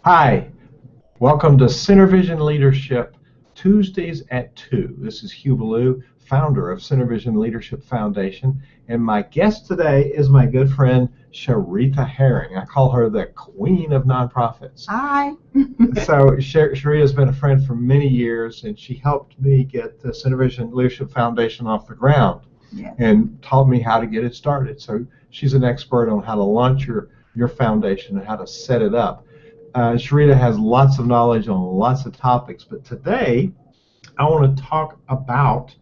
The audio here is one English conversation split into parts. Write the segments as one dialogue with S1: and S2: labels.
S1: Hi, welcome to Center Vision Leadership Tuesdays at 2. This is Hugh Ballou, founder of Center Vision Leadership Foundation, and my guest today is my good friend Sherita Herring. I call her the queen of nonprofits.
S2: Hi.
S1: So Sherita has been a friend for many years, and she helped me get the Center Vision Leadership Foundation off the ground.
S2: Yes.
S1: And taught me how to get it started. So she's an expert on how to launch your foundation and how to set it up. Sherita has lots of knowledge on lots of topics, but today I want to talk about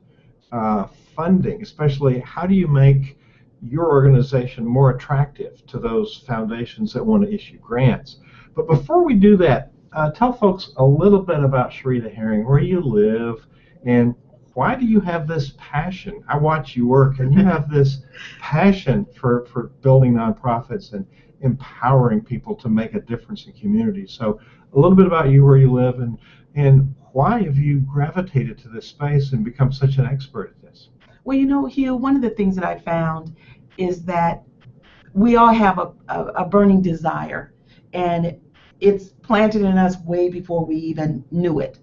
S1: funding, especially how do you make your organization more attractive to those foundations that want to issue grants. But before we do that, tell folks a little bit about Sherita Herring, where you live, and why do you have this passion? I watch you work, and you have this passion for building nonprofits and empowering people to make a difference in communities. So a little bit about you, where you live, and why have you gravitated to this space and become such an expert at this?
S2: Well, Hugh, one of the things that I found is that we all have a burning desire, and it's planted in us way before we even knew it.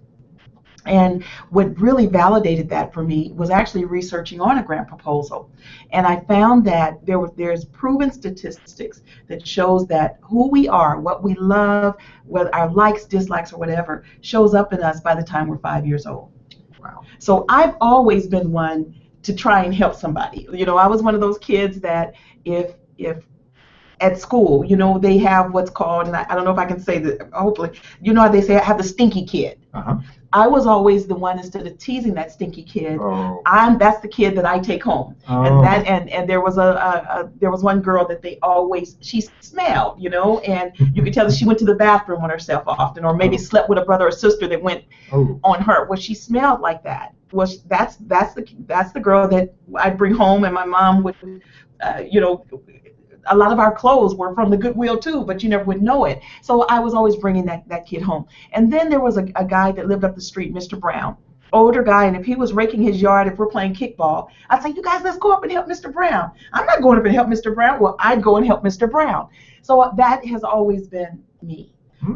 S2: And what really validated that for me was actually researching on a grant proposal. And I found that there's proven statistics that shows that who we are, what we love, whether our likes, dislikes, or whatever, shows up in us by the time we're 5 years old.
S1: Wow.
S2: So I've always been one to try and help somebody. I was one of those kids that if at school, they have what's called, and I don't know if I can say that, hopefully, how they say I have the stinky kid.
S1: Uh-huh.
S2: I was always the one, instead of teasing that stinky kid, that's the kid that I take home.
S1: Oh.
S2: And there was there was one girl that she smelled, and you could tell that she went to the bathroom on herself often, or maybe slept with a brother or sister that went on her. Well, she smelled like that. Well, that's the girl that I'd bring home, and my mom would, a lot of our clothes were from the Goodwill too, but you never would know it. So I was always bringing that kid home. And then there was a guy that lived up the street, Mr. Brown, older guy, and if he was raking his yard, if we're playing kickball, I'd say, you guys, let's go up and help Mr. Brown. I'm not going up and help Mr. Brown. Well, I'd go and help Mr. Brown. So that has always been me.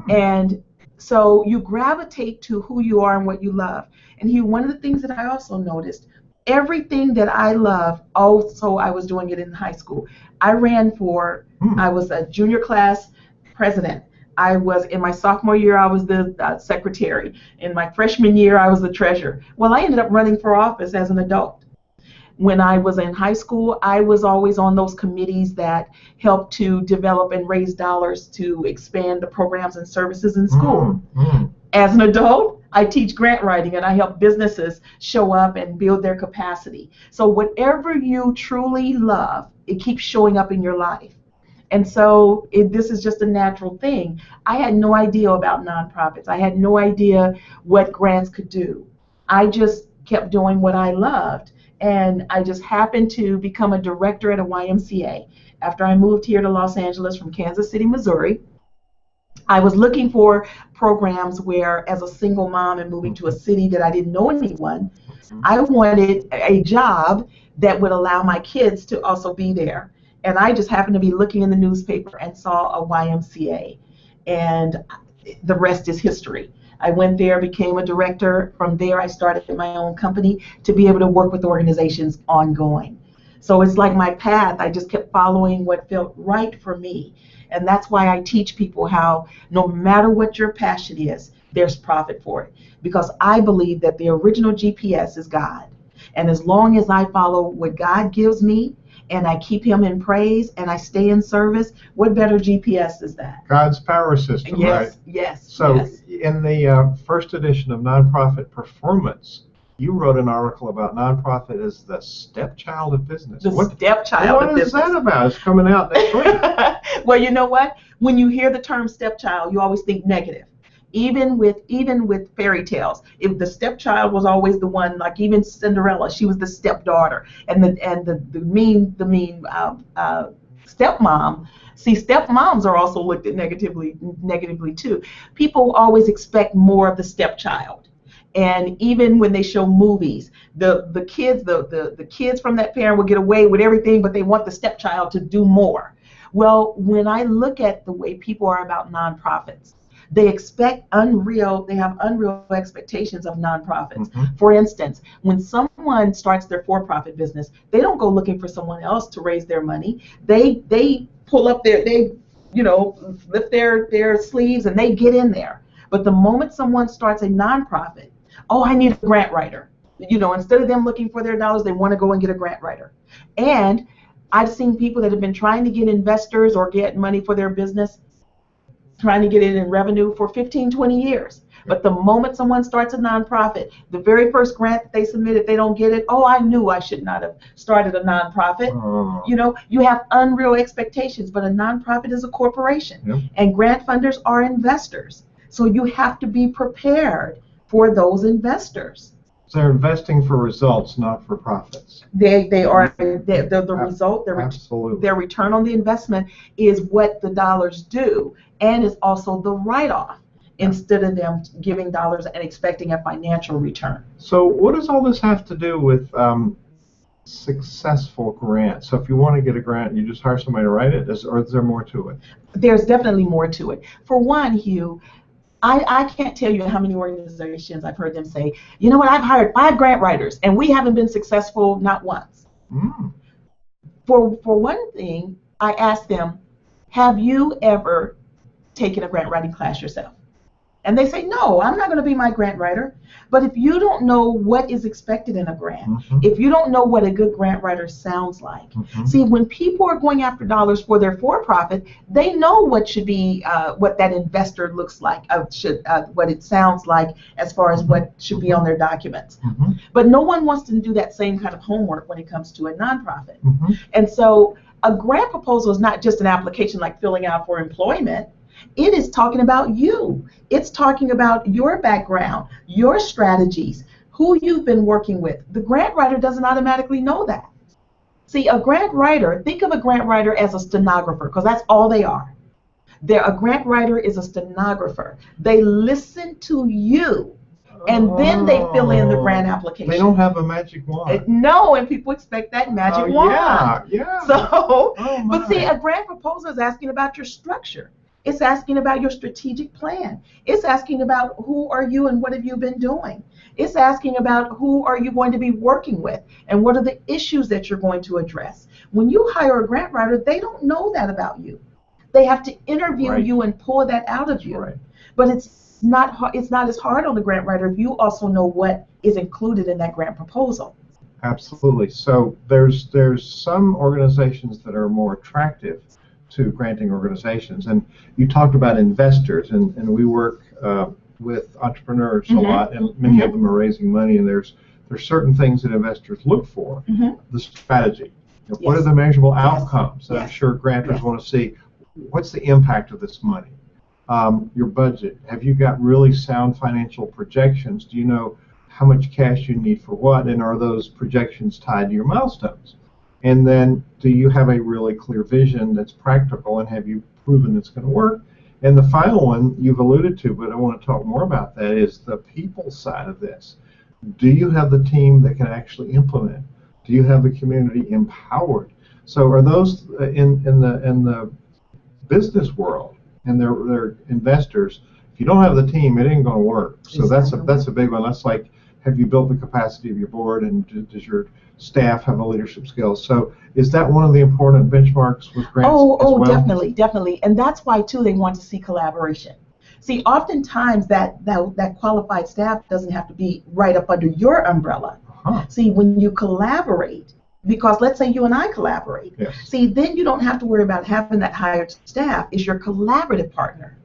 S2: And so you gravitate to who you are and what you love. And Hugh, one of the things that I also noticed, everything that I love, also I was doing it in high school. I was a junior class president. In my sophomore year, I was the secretary. In my freshman year, I was the treasurer. Well, I ended up running for office as an adult. When I was in high school, I was always on those committees that helped to develop and raise dollars to expand the programs and services in school. As an adult, I teach grant writing, and I help businesses show up and build their capacity. So whatever you truly love, it keeps showing up in your life. And so this is just a natural thing. I had no idea about nonprofits. I had no idea what grants could do. I just kept doing what I loved, and I just happened to become a director at a YMCA. After I moved here to Los Angeles from Kansas City, Missouri, I was looking for programs where, as a single mom and moving to a city that I didn't know anyone, I wanted a job that would allow my kids to also be there. And I just happened to be looking in the newspaper and saw a YMCA, and the rest is history. I went there, became a director. From there, I started my own company to be able to work with organizations ongoing. So it's like my path. I just kept following what felt right for me. And that's why I teach people how, no matter what your passion is, there's profit for it. Because I believe that the original GPS is God. And as long as I follow what God gives me, and I keep him in praise, and I stay in service, what better GPS is that?
S1: God's power system,
S2: yes,
S1: right?
S2: Yes.
S1: So
S2: yes.
S1: In the first edition of Nonprofit Performance, you wrote an article about nonprofit as the stepchild of business.
S2: Stepchild of business.
S1: What is that about? It's coming out next week.
S2: Well, you know what? When you hear the term stepchild, you always think negative. Even with fairy tales, if the stepchild was always the one, like even Cinderella, she was the stepdaughter, and the mean stepmom. See, stepmoms are also looked at negatively too. People always expect more of the stepchild. And even when they show movies, the kids from that parent will get away with everything, but they want the stepchild to do more. Well, when I look at the way people are about nonprofits, They have unreal expectations of nonprofits.
S1: Mhm.
S2: For instance, when someone starts their for-profit business, they don't go looking for someone else to raise their money. They pull up lift their sleeves and they get in there. But the moment someone starts a nonprofit, oh, I need a grant writer. Instead of them looking for their dollars, they want to go and get a grant writer. And I've seen people that have been trying to get investors or get money for their business, trying to get it in revenue for 15, 20 years. But the moment someone starts a nonprofit, the very first grant that they submit, if they don't get it, oh, I knew I should not have started a nonprofit.
S1: Oh.
S2: You have unreal expectations, but a nonprofit is a corporation.
S1: Yep.
S2: And grant funders are investors. So you have to be prepared for those investors.
S1: So they're investing for results, not for profits.
S2: They are the result.
S1: Absolutely.
S2: Their return on the investment is what the dollars do, and is also the write-off, instead of them giving dollars and expecting a financial return.
S1: So what does all this have to do with successful grants? So if you want to get a grant, you just hire somebody to write it, or is there more to it?
S2: There's definitely more to it. For one, Hugh, I can't tell you how many organizations I've heard them say, you know what, I've hired 5 grant writers and we haven't been successful not once.
S1: Mm.
S2: For one thing, I asked them, have you ever taken a grant writing class yourself? And they say, no, I'm not going to be my grant writer. But if you don't know what is expected in a grant,
S1: Mm-hmm.
S2: if you don't know what a good grant writer sounds like,
S1: Mm-hmm.
S2: see, when people are going after dollars for their for-profit, they know what should be, what that investor looks like, what it sounds like, as far as what should be on their documents.
S1: Mm-hmm.
S2: But no one wants to do that same kind of homework when it comes to a nonprofit.
S1: Mm-hmm.
S2: And so a grant proposal is not just an application like filling out for employment. It is talking about you. It's talking about your background, your strategies, who you've been working with. The grant writer doesn't automatically know that. See, a grant writer, think of a grant writer as a stenographer, because that's all they are. A grant writer is a stenographer. They listen to you, and then they fill in the grant application.
S1: They don't have a magic wand.
S2: No, and people expect that magic wand.
S1: Yeah.
S2: So,
S1: Oh,
S2: but see,
S1: my.
S2: a grant proposal is asking about your structure. It's asking about your strategic plan. It's asking about who are you and what have you been doing. It's asking about who are you going to be working with and what are the issues that you're going to address. When you hire a grant writer, they don't know that about you. They have to interview
S1: Right.
S2: you and pull that out of you.
S1: Right.
S2: But it's not as hard on the grant writer if you also know what is included in that grant proposal.
S1: Absolutely. So there's some organizations that are more attractive to granting organizations, and you talked about investors, and we work with entrepreneurs
S2: Mm-hmm.
S1: a lot, and many of them are raising money, and there's certain things that investors look for.
S2: Mm-hmm.
S1: The strategy. What
S2: Yes.
S1: are the measurable outcomes? And I'm
S2: Yes.
S1: sure grantors
S2: Yes.
S1: want to see, what's the impact of this money? Your budget. Have you got really sound financial projections? Do you know how much cash you need for what, and are those projections tied to your milestones? And then, do you have a really clear vision that's practical, and have you proven it's going to work? And the final one you've alluded to, but I want to talk more about that, is the people side of this. Do you have the team that can actually implement? Do you have the community empowered? So are those in the business world and their investors? If you don't have the team, it ain't going to work. So that's a big one. That's like, have you built the capacity of your board, and does your staff have the leadership skills? So is that one of the important benchmarks with grants as well?
S2: Definitely. And that's why, too, they want to see collaboration. See, oftentimes that qualified staff doesn't have to be right up under your umbrella.
S1: Uh-huh.
S2: See, when you collaborate, because let's say you and I collaborate,
S1: Yes.
S2: see, then you don't have to worry about having that hired staff is your collaborative partner.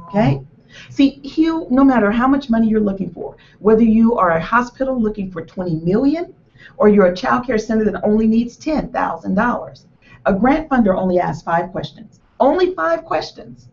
S2: Okay? See, Hugh, no matter how much money you're looking for, whether you are a hospital looking for $20 million or you're a child care center that only needs $10,000, a grant funder only asks 5 questions. Only 5 questions.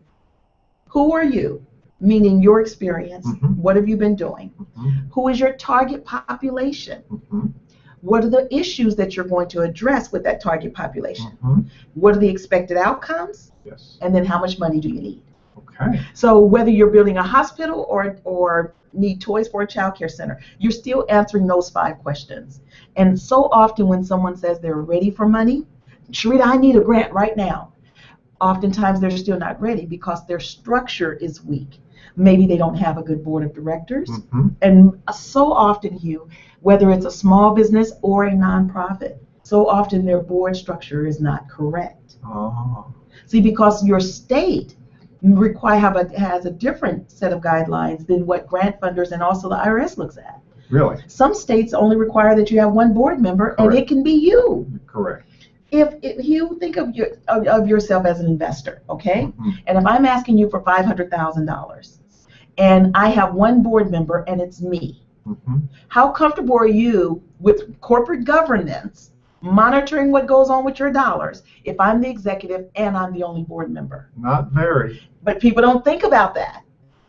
S2: Who are you? Meaning your experience.
S1: Mhm.
S2: What have you been doing?
S1: Mhm.
S2: Who is your target population?
S1: Mhm.
S2: What are the issues that you're going to address with that target population?
S1: Mhm.
S2: What are the expected outcomes?
S1: Yes.
S2: And then how much money do you need?
S1: Okay.
S2: So whether you're building a hospital or need toys for a child care center, you're still answering those 5 questions. And so often when someone says they're ready for money, Sherita, I need a grant right now. Oftentimes they're still not ready because their structure is weak. Maybe they don't have a good board of directors.
S1: Mm-hmm.
S2: And so often, Hugh, whether it's a small business or a nonprofit, so often their board structure is not correct.
S1: Oh.
S2: See, because your state has a different set of guidelines than what grant funders and also the IRS looks at.
S1: Really?
S2: Some states only require that you have one board member,
S1: Correct.
S2: and it can be you.
S1: Correct.
S2: If you think of yourself as an investor, okay,
S1: Mm-hmm.
S2: and if I'm asking you for $500,000, and I have one board member and it's me,
S1: Mm-hmm.
S2: how comfortable are you with corporate governance, monitoring what goes on with your dollars, if I'm the executive and I'm the only board member?
S1: Not very.
S2: But people don't think about that.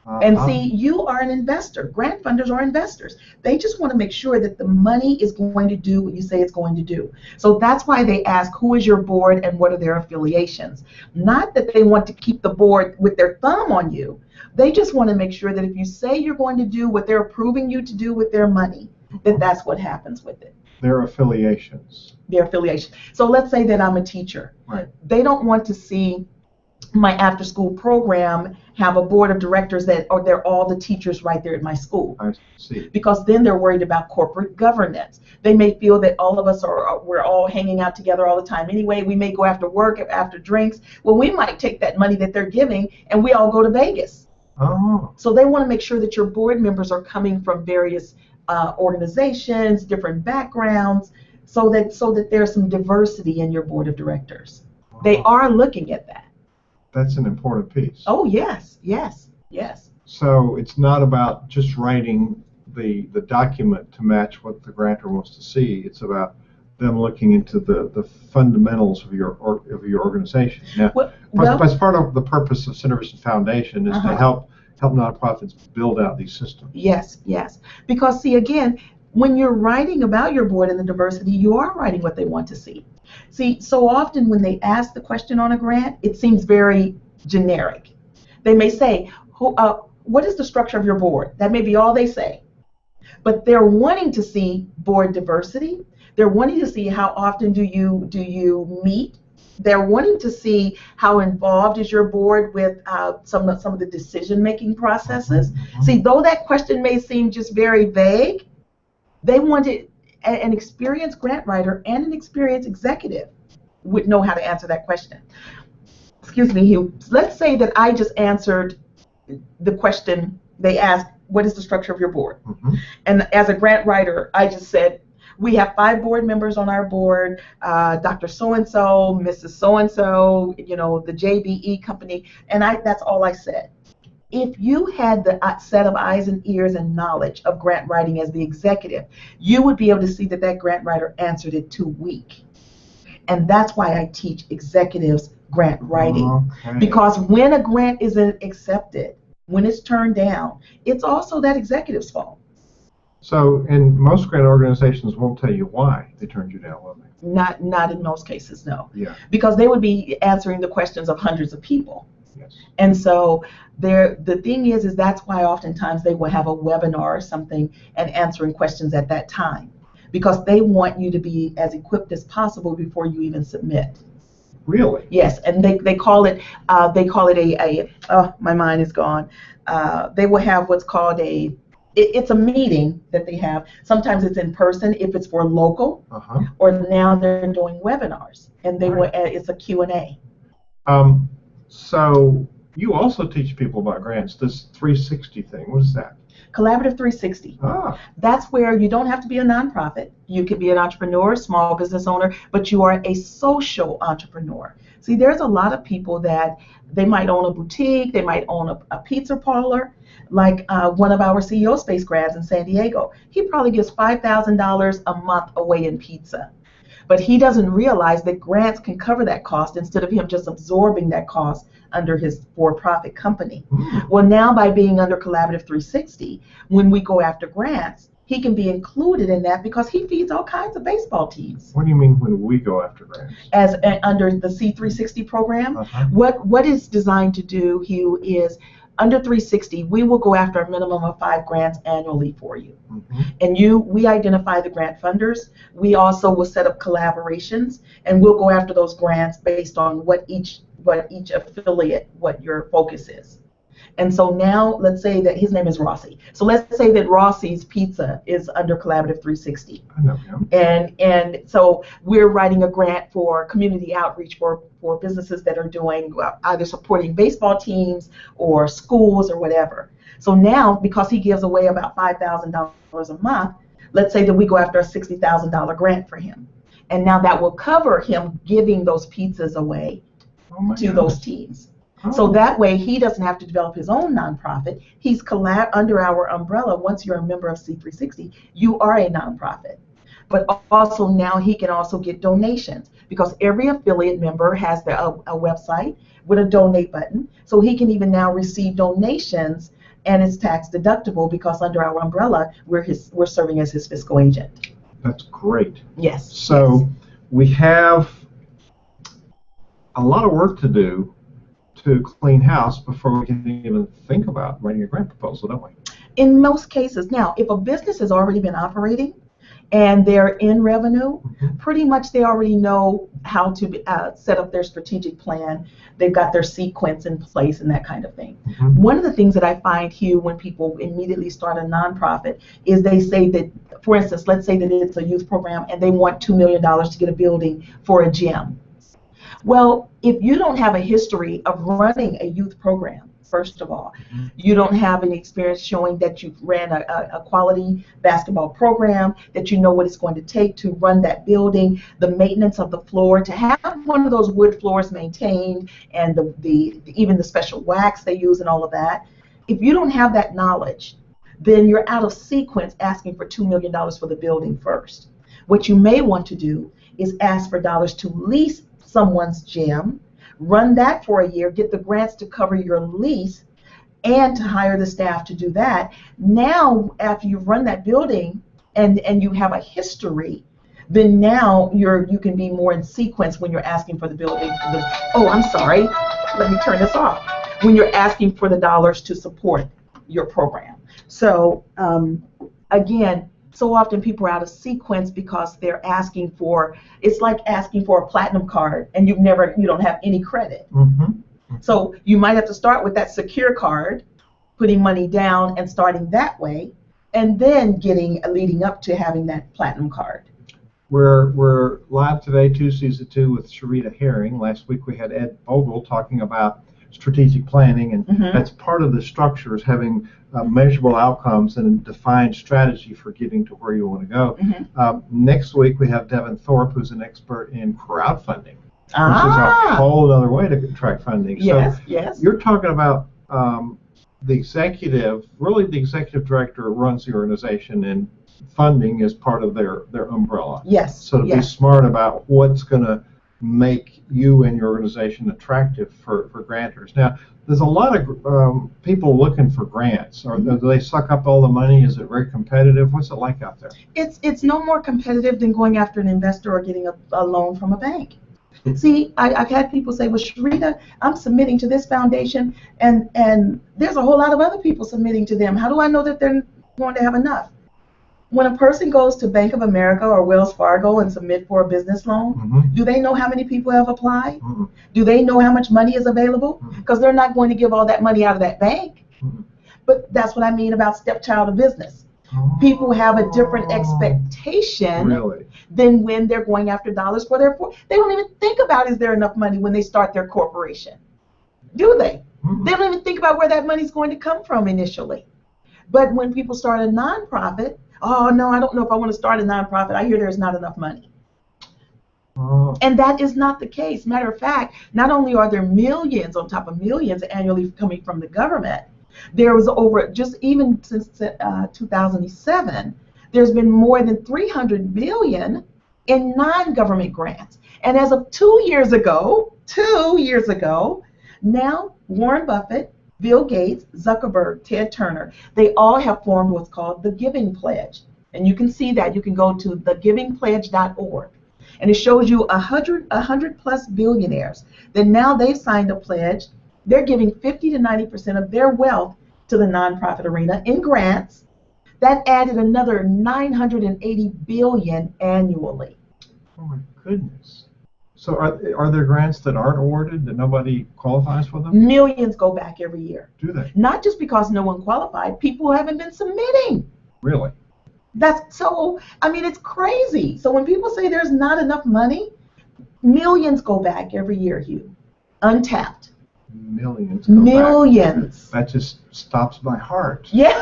S1: Uh-huh.
S2: And see, you are an investor. Grant funders are investors. They just want to make sure that the money is going to do what you say it's going to do. So that's why they ask, who is your board and what are their affiliations? Not that they want to keep the board with their thumb on you. They just want to make sure that if you say you're going to do what they're approving you to do with their money, that that's what happens with it.
S1: Their affiliations.
S2: Their affiliation. So let's say that I'm a teacher.
S1: Right.
S2: They don't want to see my after school program have a board of directors or they're all the teachers right there at my school.
S1: I see.
S2: Because then they're worried about corporate governance. They may feel that all of us we're all hanging out together all the time anyway. We may go after work, after drinks. Well, we might take that money that they're giving and we all go to Vegas.
S1: Oh.
S2: So they want to make sure that your board members are coming from various organizations, different backgrounds, so that there's some diversity in your board of directors. They are looking at that.
S1: That's an important piece.
S2: Oh, yes, yes, yes.
S1: So it's not about just writing the document to match what the grantor wants to see. It's about them looking into the fundamentals of your organization. Now, as part of the purpose of Center Vision Foundation is to help nonprofits build out these systems.
S2: Yes, yes. Because see, again, when you're writing about your board and the diversity, you are writing what they want to see. See, so often when they ask the question on a grant, it seems very generic. They may say, what is the structure of your board? That may be all they say. But they're wanting to see board diversity. They're wanting to see how often do you meet. They're wanting to see how involved is your board with some of the decision-making processes.
S1: Mm-hmm.
S2: See, though that question may seem just very vague, they wanted an experienced grant writer and an experienced executive would know how to answer that question. Excuse me, Hugh. Let's say that I just answered the question they asked, what is the structure of your board?
S1: Mm-hmm.
S2: And as a grant writer, I just said, we have 5 board members on our board, Dr. So-and-so, Mrs. So-and-so, the JBE company, and that's all I said. If you had the set of eyes and ears and knowledge of grant writing as the executive, you would be able to see that grant writer answered it too weak. And that's why I teach executives grant writing.
S1: Okay.
S2: Because when a grant isn't accepted, when it's turned down, it's also that executive's fault.
S1: So, and most grant organizations won't tell you why they turned you down, will they?
S2: Not in most cases, no.
S1: Yeah.
S2: Because they would be answering the questions of hundreds of people.
S1: Yes.
S2: And so the thing is that's why oftentimes they will have a webinar or something and answering questions at that time, because they want you to be as equipped as possible before you even submit.
S1: Really?
S2: Yes, and they call it my mind is gone. They will have what's called it's a meeting that they have. Sometimes it's in person if it's for local, or now they're doing webinars, and it's a Q&A.
S1: So you also teach people about grants, this 360 thing. What is that?
S2: Collaborative 360. That's where you don't have to be a nonprofit. You could be an entrepreneur, small business owner, but you are a social entrepreneur. See, there's a lot of people that they might own a boutique, they might own a pizza parlor, like one of our CEO Space grads in San Diego. He probably gives $5,000 a month away in pizza. But he doesn't realize that grants can cover that cost instead of him just absorbing that cost under his for-profit company. Well, now by being under Collaborative 360, when we go after grants, he can be included in that because he feeds all kinds of baseball teams.
S1: What do you mean when we go after grants?
S2: As under the C360 program, what it's designed to do, Hugh, is under 360, we will go after a minimum of 5 grants annually for you. And we identify the grant funders. We also will set up collaborations, and we'll go after those grants based on what each affiliate, what your focus is. And so now let's say that his name is Rossi. So let's say that Rossi's Pizza is under Collaborative 360.
S1: I know him.
S2: And so we're writing a grant for community outreach for businesses that are doing either supporting baseball teams or schools or whatever. So now, because he gives away about $5,000 a month, let's say that we go after a $60,000 grant for him. And now that will cover him giving those pizzas away to those teams. So that way he doesn't have to develop his own nonprofit. He's under our umbrella. Once you're a member of C360, you are a nonprofit. But also now he can also get donations, because every affiliate member has a website with a donate button. So he can even now receive donations, and it's tax deductible because under our umbrella we're serving as his fiscal agent.
S1: That's great.
S2: Yes.
S1: So we have a lot of work to do to clean house before we can even think about writing a grant proposal, don't we?
S2: In most cases. Now, if a business has already been operating and they're in revenue, pretty much they already know how to set up their strategic plan. They've got their sequence in place and that kind of thing. One of the things that I find, Hugh, when people immediately start a nonprofit is they say that, for instance, let's say that it's a youth program and they want $2 million to get a building for a gym. Well, if you don't have a history of running a youth program, first of all, you don't have any experience showing that you've ran a quality basketball program, that you know what it's going to take to run that building, the maintenance of the floor, to have one of those wood floors maintained, and even the special wax they use and all of that. If you don't have that knowledge, then you're out of sequence asking for $2 million for the building first. What you may want to do is ask for dollars to lease someone's gym, run that for a year, get the grants to cover your lease, and to hire the staff to do that. Now, after you've run that building and you have a history, then now you can be more in sequence when you're asking for the building. Oh, I'm sorry. Let me turn this off. When you're asking for the dollars to support your program. So again, so often people are out of sequence because they're asking for, it's like asking for a platinum card and you don't have any credit. So you might have to start with that secure card, putting money down and starting that way, and then leading up to having that platinum card.
S1: We're live today, Season 2 with Sherita Herring. Last week we had Ed Bogle talking about strategic planning, and that's part of the structure, is having measurable outcomes and a defined strategy for getting to where you want to go. Next week we have Devin Thorpe, who's an expert in crowdfunding, which is a whole other way to attract funding.
S2: Yes,
S1: so
S2: yes.
S1: You're talking about the executive director runs the organization, and funding is part of their umbrella.
S2: Yes.
S1: So to be smart about what's going to make you and your organization attractive for grantors. Now, there's a lot of people looking for grants. Do they suck up all the money? Is it very competitive? What's it like out there?
S2: It's no more competitive than going after an investor or getting a loan from a bank. See, I've had people say, well, Sherita, I'm submitting to this foundation, and there's a whole lot of other people submitting to them. How do I know that they're going to have enough? When a person goes to Bank of America or Wells Fargo and submit for a business loan, do they know how many people have applied? Do they know how much money is available? Because they're not going to give all that money out of that bank. But that's what I mean about stepchild of business. People have a different expectation than when they're going after dollars for their. They don't even think about, is there enough money when they start their corporation? Do they? They don't even think about where that money's going to come from initially. But when people start a nonprofit, oh no, I don't know if I want to start a nonprofit. I hear there's not enough money. And that is not the case. Matter of fact, not only are there millions on top of millions annually coming from the government, there was over, just even since 2007, there's been more than $300 billion in non-government grants. And as of 2 years ago, now Warren Buffett, Bill Gates, Zuckerberg, Ted Turner, they all have formed what's called the Giving Pledge. And you can see that. You can go to thegivingpledge.org. And it shows you 100 plus billionaires. Then now they've signed a pledge. They're giving 50 to 90% of their wealth to the nonprofit arena in grants. That added another $980 billion annually.
S1: Oh my goodness. So are there grants that aren't awarded, that nobody qualifies for them?
S2: Millions go back every year.
S1: Do they?
S2: Not just because no one qualified, people haven't been submitting.
S1: Really?
S2: That's so, I mean, it's crazy. So when people say there's not enough money, millions go back every year, Hugh. Untapped.
S1: Millions go
S2: Millions.
S1: back. That just stops my heart.
S2: Yeah,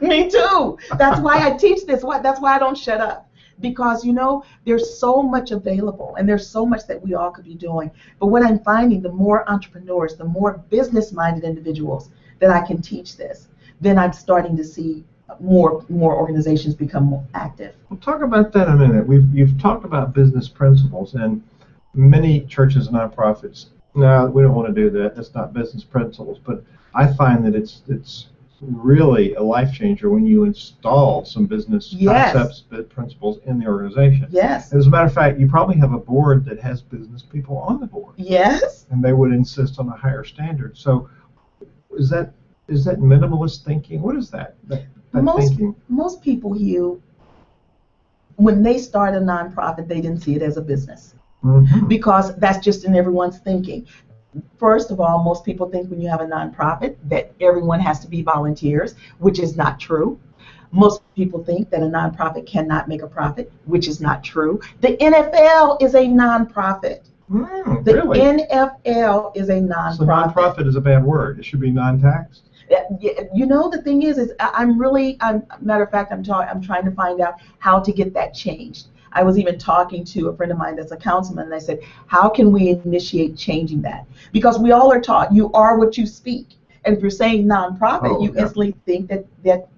S2: me too. That's why I teach this. That's why I don't shut up. Because, you know, there's so much available and there's so much that we all could be doing. But what I'm finding, the more entrepreneurs, the more business-minded individuals that I can teach this, then I'm starting to see more organizations become more active.
S1: We'll talk about that in a minute. You've talked about business principles, and many churches and nonprofits, no, we don't want to do that. That's not business principles. But I find that it's really a life changer when you install some business concepts, principles in the organization.
S2: Yes.
S1: As a matter of fact, you probably have a board that has business people on the board.
S2: Yes.
S1: And they would insist on a higher standard. So is that minimalist thinking? What is that?
S2: Most people, Hugh, when they start a nonprofit, they didn't see it as a business.
S1: Mm-hmm.
S2: Because that's just in everyone's thinking. First of all, most people think when you have a nonprofit that everyone has to be volunteers, which is not true. Most people think that a nonprofit cannot make a profit, which is not true. The NFL is a nonprofit. The
S1: really?
S2: NFL is a nonprofit.
S1: So nonprofit is a bad word. It should be non-taxed.
S2: You know, the thing is matter of fact, I'm trying to find out how to get that changed. I was even talking to a friend of mine that's a councilman, and I said, how can we initiate changing that? Because we all are taught you are what you speak. And if you're saying nonprofit, you instantly think that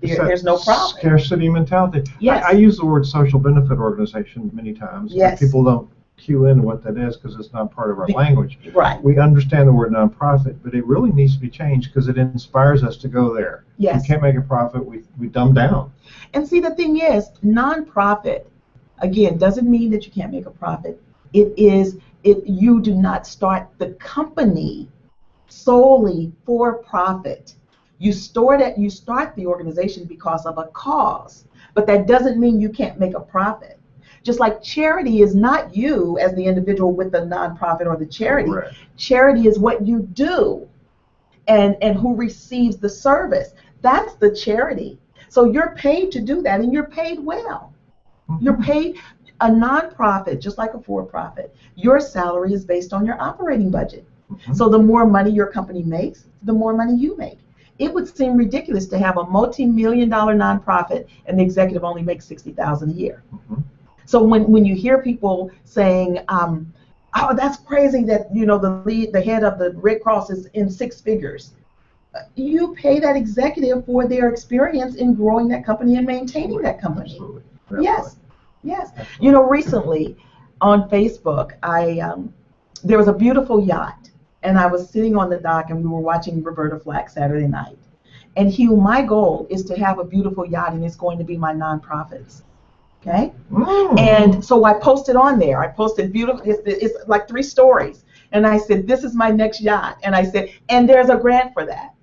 S2: there's no profit.
S1: Scarcity mentality.
S2: Yes.
S1: I use the word social benefit organization many times.
S2: Yes.
S1: People don't cue in what that is because it's not part of our language.
S2: Right.
S1: We understand the word nonprofit, but it really needs to be changed because it inspires us to go there.
S2: Yes.
S1: We can't make a profit, we dumb down.
S2: And see, the thing is, nonprofit, again, doesn't mean that you can't make a profit. You do not start the company solely for profit. You start the organization because of a cause, but that doesn't mean you can't make a profit. Just like charity is not you as the individual with the nonprofit or the charity.
S1: Correct. Charity
S2: is what you do and who receives the service. That's the charity. So you're paid to do that, and you're paid well. Mm-hmm. You're paid. A nonprofit, just like a for-profit, your salary is based on your operating budget. Mm-hmm. So the more money your company makes, the more money you make. It would seem ridiculous to have a multi-million-dollar nonprofit and the executive only makes $60,000 a year. Mm-hmm. So when you hear people saying, "Oh, that's crazy that the head of the Red Cross is in six figures," you pay that executive for their experience in growing that company and maintaining that company.
S1: Absolutely.
S2: Yes. Yes. Absolutely. Recently on Facebook, there was a beautiful yacht, and I was sitting on the dock, and we were watching Roberta Flack Saturday night. And Hugh, my goal is to have a beautiful yacht, and it's going to be my nonprofits. Okay? And so I posted on there. I posted beautiful, it's like 3 stories. And I said, this is my next yacht. And I said, and there's a grant for that.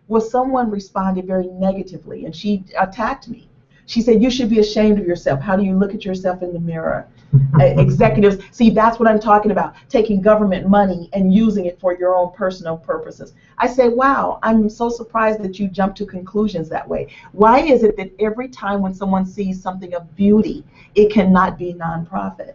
S2: Well, someone responded very negatively, and she attacked me. She said, you should be ashamed of yourself. How do you look at yourself in the mirror? Executives, see, that's what I'm talking about, taking government money and using it for your own personal purposes. I say, wow, I'm so surprised that you jump to conclusions that way. Why is it that every time when someone sees something of beauty, it cannot be nonprofit?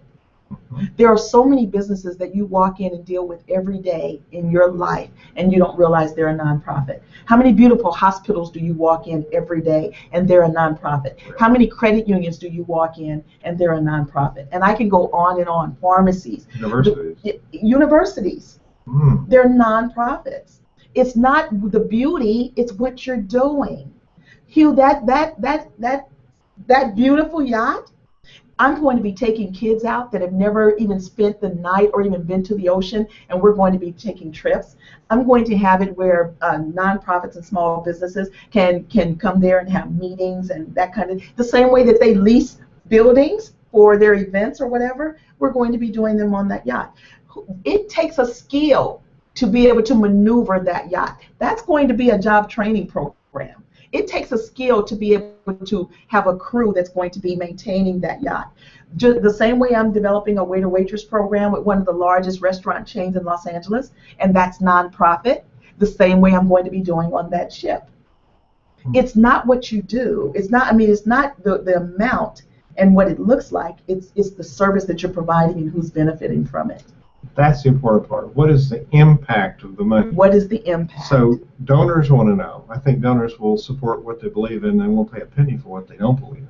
S2: There are so many businesses that you walk in and deal with every day in your life, and you don't realize they're a nonprofit. How many beautiful hospitals do you walk in every day, and they're a nonprofit? How many credit unions do you walk in, and they're a nonprofit? And I can go on and on. Pharmacies. Universities. They're nonprofits. It's not the beauty, it's what you're doing. Hugh, that beautiful yacht, I'm going to be taking kids out that have never even spent the night or even been to the ocean, and we're going to be taking trips. I'm going to have it where nonprofits and small businesses can come there and have meetings and that kind of, the same way that they lease buildings for their events or whatever, we're going to be doing them on that yacht. It takes a skill to be able to maneuver that yacht. That's going to be a job training program. It takes a skill to be able to have a crew that's going to be maintaining that yacht. Just the same way I'm developing a waiter waitress program with one of the largest restaurant chains in Los Angeles, and that's nonprofit, the same way I'm going to be doing on that ship. It's not what you do. It's not, I mean, it's not the amount and what it looks like. It's the service that you're providing and who's benefiting from it.
S1: That's the important part. What is the impact of the money?
S2: What is the impact?
S1: So donors want to know. I think donors will support what they believe in and won't pay a penny for what they don't believe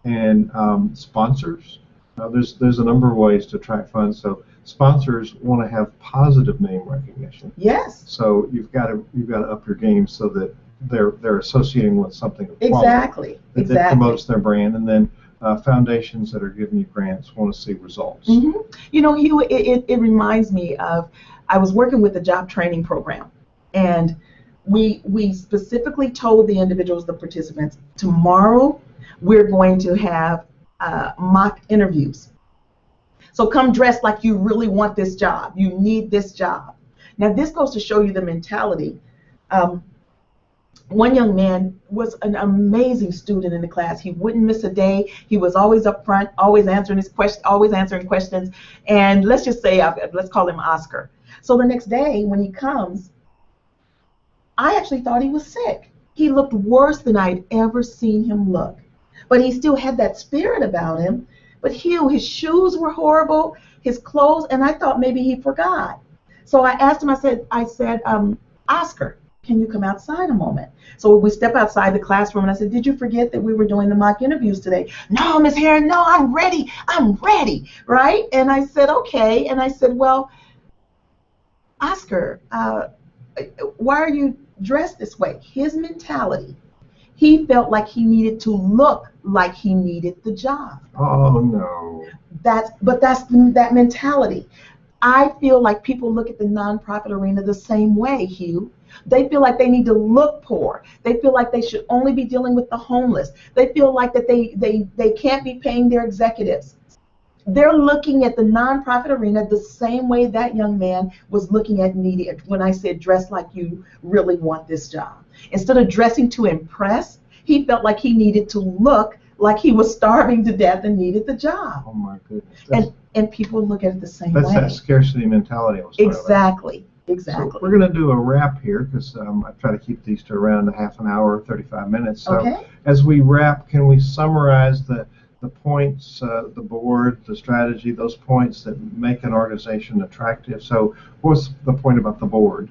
S1: in. And sponsors, there's a number of ways to attract funds. So sponsors want to have positive name recognition.
S2: Yes.
S1: So you've got to up your game so that they're associating with something of quality.
S2: Exactly.
S1: That promotes their brand. And then foundations that are giving you grants want to see results.
S2: Mm-hmm. You know, Hugh, it reminds me of, I was working with a job training program, and we specifically told the individuals, the participants, tomorrow we're going to have mock interviews. So come dressed like you really want this job. You need this job. Now this goes to show you the mentality. One young man was an amazing student in the class. He wouldn't miss a day. He was always up front, always answering questions. And let's just say, let's call him Oscar. So the next day when he comes, I actually thought he was sick. He looked worse than I'd ever seen him look. But he still had that spirit about him. But Hugh, his shoes were horrible, his clothes, and I thought maybe he forgot. So I asked him, I said, Oscar, can you come outside a moment? So we step outside the classroom, and I said, did you forget that we were doing the mock interviews today? No, Miss Herring, no, I'm ready, right? And I said, okay. And I said, well, Oscar, why are you dressed this way? His mentality, he felt like he needed to look like he needed the job.
S1: Oh, no.
S2: That's that mentality. I feel like people look at the nonprofit arena the same way, Hugh. They feel like they need to look poor. They feel like they should only be dealing with the homeless. They feel like that they can't be paying their executives. They're looking at the nonprofit arena the same way that young man was looking at me when I said, dress like you really want this job. Instead of dressing to impress, he felt like he needed to look like he was starving to death and needed the job.
S1: Oh my goodness.
S2: And people look at it the same way.
S1: That's that scarcity mentality I was talking about.
S2: Exactly.
S1: So we're going to do a wrap here because I try to keep these to around a half an hour, 35 minutes. So
S2: okay.
S1: As we wrap, can we summarize the points, the board, the strategy, those points that make an organization attractive? So what's the point about the board?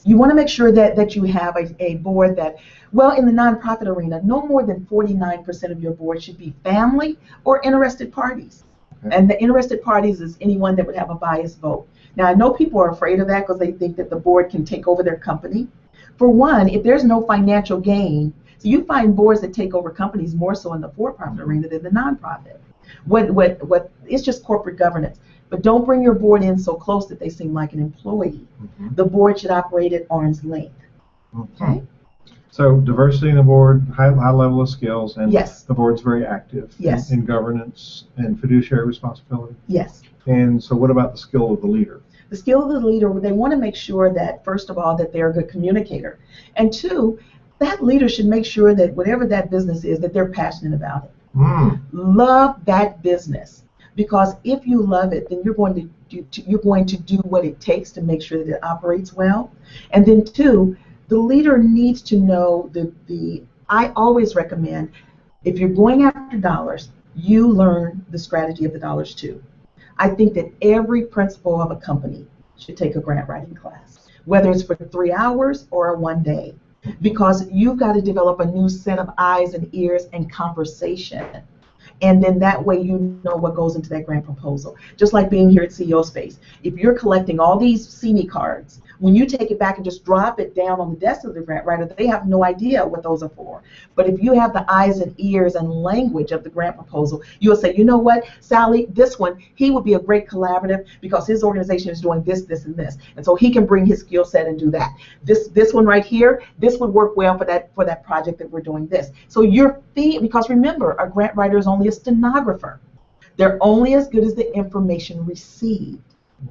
S2: You want to make sure that you have a board that, well, in the nonprofit arena, no more than 49% of your board should be family or interested parties. Okay. And the interested parties is anyone that would have a biased vote. Now, I know people are afraid of that because they think that the board can take over their company. For one, if there's no financial gain, so you find boards that take over companies more so in the for-profit arena than the nonprofit. What it's just corporate governance. But don't bring your board in so close that they seem like an employee. Mm-hmm. The board should operate at arm's length.
S1: Mm-hmm. Okay. So diversity in the board, high level of skills, and
S2: yes.
S1: The board's very active
S2: yes.
S1: in governance and fiduciary responsibility.
S2: Yes.
S1: And so what about the skill of the leader?
S2: The skill of the leader, they want to make sure that, first of all, that they're a good communicator. And two, that leader should make sure that whatever that business is, that they're passionate about it. Love that business. Because if you love it, then you're going to do what it takes to make sure that it operates well. And then two, the leader needs to know I always recommend, if you're going after dollars, you learn the strategy of the dollars too. I think that every principal of a company should take a grant writing class, whether it's for 3 hours or 1 day, because you've got to develop a new set of eyes and ears and conversation. And then that way you know what goes into that grant proposal. Just like being here at CEO Space. If you're collecting all these CME cards, when you take it back and just drop it down on the desk of the grant writer, they have no idea what those are for. But if you have the eyes and ears and language of the grant proposal, you'll say, you know what, Sally, this one, he would be a great collaborative because his organization is doing this, this, and this. And so he can bring his skill set and do that. This one right here, this would work well for that project that we're doing this. So because remember, a grant writer is only a stenographer. They're only as good as the information received.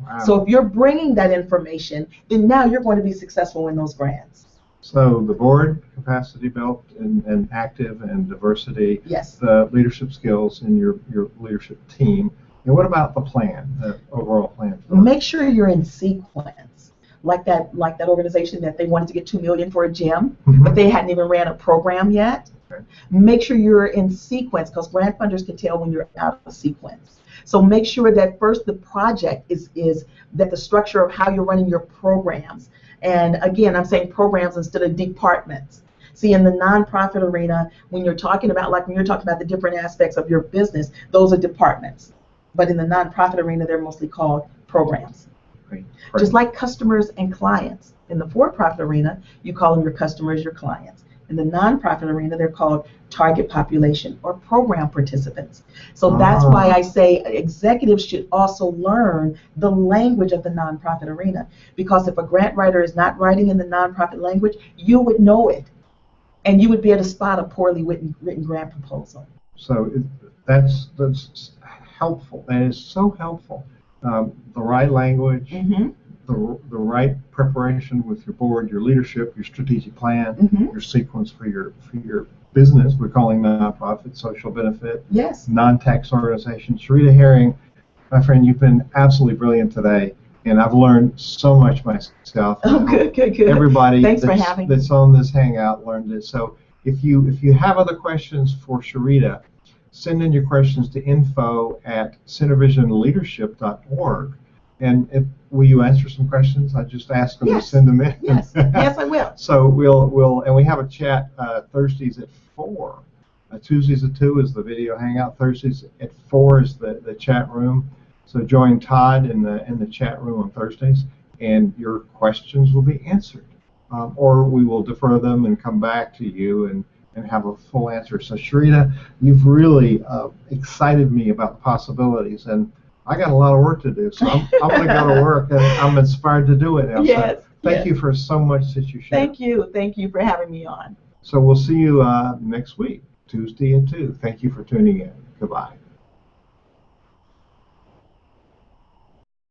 S2: Wow. So if you're bringing that information, then now you're going to be successful in those grants.
S1: So the board, capacity built and active and diversity,
S2: Yes.
S1: the leadership skills in your leadership team. And what about the plan, the overall plan?
S2: Make sure you're in sequence. Like that organization that they wanted to get $2 million for a gym, but they hadn't even ran a program yet.
S1: Okay.
S2: Make sure you're in sequence, because grant funders can tell when you're out of sequence. So make sure that first the project is that the structure of how you're running your programs. And again, I'm saying programs instead of departments. See, in the nonprofit arena, when you're talking about the different aspects of your business, those are departments. But in the nonprofit arena, they're mostly called programs.
S1: Great.
S2: Just like customers and clients. In the for-profit arena, you call them your customers, your clients. In the nonprofit arena, they're called target population or program participants. So that's why I say executives should also learn the language of the nonprofit arena. Because if a grant writer is not writing in the nonprofit language, you would know it. And you would be able to spot a poorly written grant proposal.
S1: So that's helpful. That is so helpful. The right language, the right preparation with your board, your leadership, your strategic plan, your sequence for your business. We're calling nonprofit, social benefit,
S2: yes,
S1: non-tax organization. Sherita Herring, my friend, you've been absolutely brilliant today, and I've learned so much myself.
S2: Oh, good.
S1: Everybody
S2: Thanks for having me.
S1: that's on this hangout learned it. So if you have other questions for Sherita, send in your questions to info@centervisionleadership.org. And will you answer some questions? I just asked them to send them in.
S2: Yes, yes, I will.
S1: So and we have a chat Thursdays at 4. Tuesdays at 2 is the video hangout. Thursdays at 4 is the chat room. So join Todd in the chat room on Thursdays, and your questions will be answered, or we will defer them and come back to you and have a full answer. So Sherita, you've really excited me about the possibilities, and I got a lot of work to do. So I'm going to go to work, and I'm inspired to do it now.
S2: Yes.
S1: So thank you for so much that you shared.
S2: Thank you for having me on.
S1: So we'll see you next week, Tuesday at 2. Thank you for tuning in. Goodbye.